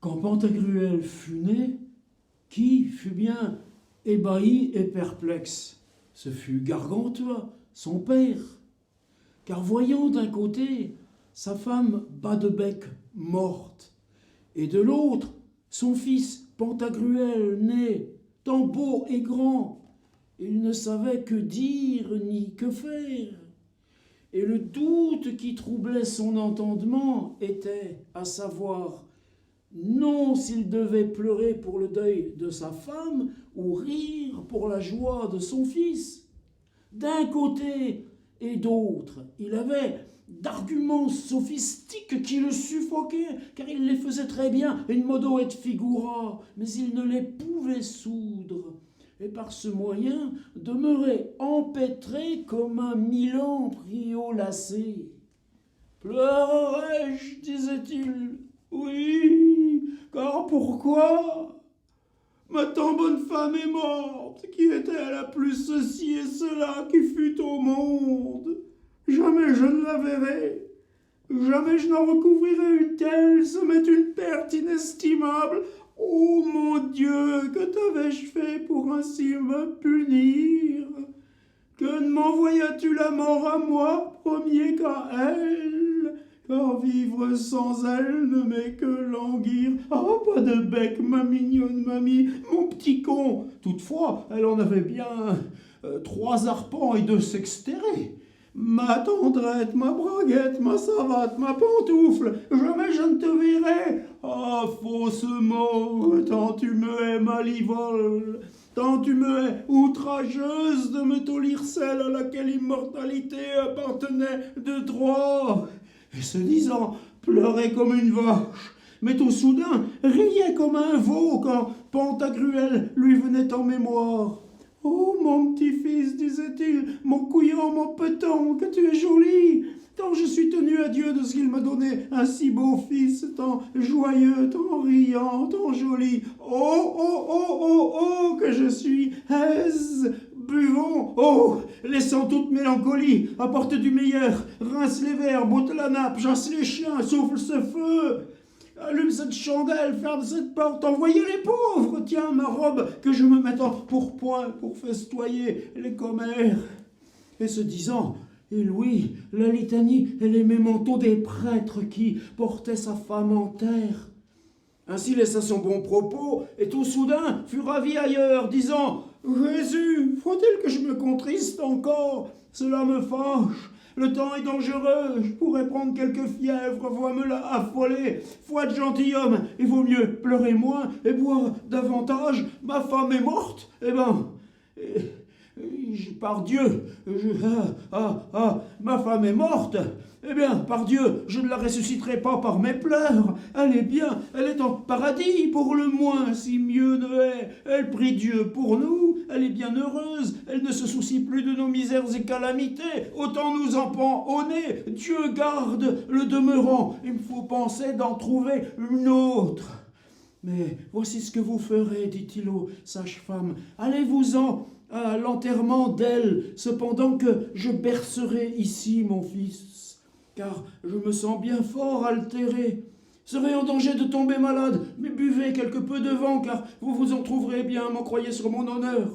Quand Pantagruel fut né, qui fut bien ébahi et perplexe? Ce fut Gargantua, son père, car voyant d'un côté sa femme Badebec morte, et de l'autre son fils Pantagruel né, tant beau et grand, il ne savait que dire ni que faire. Et le doute qui troublait son entendement était, à savoir, non s'il devait pleurer pour le deuil de sa femme ou rire pour la joie de son fils. D'un côté et d'autre, il avait d'arguments sophistiques qui le suffoquaient, car il les faisait très bien, in modo et figura, mais il ne les pouvait soudre, et par ce moyen demeurait empêtré comme un Milan pris au lacet. « Pleurerai-je, disait-il, oui, car pourquoi ? Ma tant bonne femme est morte, qui était la plus ceci et cela qui fut au monde. Jamais je ne la verrai, jamais je n'en recouvrirai une telle, ce m'est une perte inestimable. Oh mon Dieu, que t'avais-je fait pour ainsi me punir? Que ne m'envoyas-tu la mort à moi, premier qu'à elle? Car vivre sans elle ne m'est que languir. Ah, pas de bec, ma mignonne mamie, mon petit con. Toutefois, elle en avait bien 3 arpents et 2 sextérés. Ma tendrette, ma braguette, ma savate, ma pantoufle, jamais je ne te verrai. Ah, fausse mort, tant tu me hais, malivole, tant tu me hais, outrageuse de me tolir celle à laquelle l'immortalité appartenait de droit. Et se disant, pleurait comme une vache, mais tout soudain riait comme un veau quand Pantagruel lui venait en mémoire. « Oh, mon petit-fils, disait-il, mon couillon, mon peton, que tu es joli, tant je suis tenu à Dieu de ce qu'il m'a donné un si beau fils, tant joyeux, tant riant, tant joli. Oh, oh, oh, oh, oh, que je suis aise. Buvons, oh, laissant toute mélancolie, apporte du meilleur, rince les verres, botte la nappe, chasse les chiens, souffle ce feu. Allume cette chandelle, ferme cette porte, envoyez les pauvres, tiens ma robe, que je me mette en pourpoint pour festoyer les commères. » Et se disant, il louit la litanie et les mémentos des prêtres qui portaient sa femme en terre. Ainsi laissa son bon propos, et tout soudain fut ravi ailleurs, disant, « Jésus, faut-il que je me contriste encore? Cela me fâche. Le temps est dangereux, je pourrais prendre quelque fièvre, vois-me-la affolée. Foi de gentilhomme, il vaut mieux pleurer moins et boire davantage. Ma femme est morte, eh ben, par Dieu, ma femme est morte. Eh bien, par Dieu, je ne la ressusciterai pas par mes pleurs. Elle est bien, elle est en paradis, pour le moins, si mieux ne est. Elle prie Dieu pour nous, elle est bien heureuse, elle ne se soucie plus de nos misères et calamités. Autant nous en pend au nez, Dieu garde le demeurant. Il me faut penser d'en trouver une autre. Mais voici ce que vous ferez, dit-il aux sages-femmes. Allez-vous-en à l'enterrement d'elle, cependant que je bercerai ici mon fils. Car je me sens bien fort altéré. Serai en danger de tomber malade, mais buvez quelque peu de vin, car vous vous en trouverez bien, m'en croyez sur mon honneur. »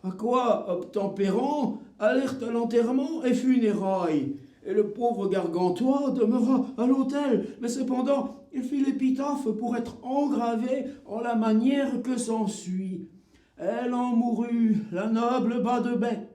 À quoi, obtempérant, allèrent à l'enterrement et funérailles. Et le pauvre Gargantua demeura à l'autel, mais cependant il fit l'épitaphe pour être engravé en la manière que s'ensuit. Elle en mourut, la noble Badebec,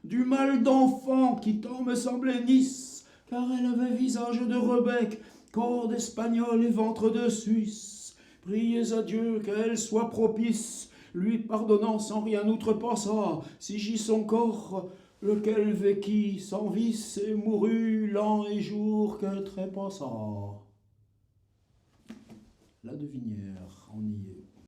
du mal d'enfant qui tant me semblait Nice, car elle avait visage de rebec, corps d'Espagnol et ventre de Suisse. Priez à Dieu qu'elle soit propice, lui pardonnant sans rien outrepassa, si j'y son corps, lequel véquit sans vice et mourut lent et jour que trépassa. La Devinière en y est.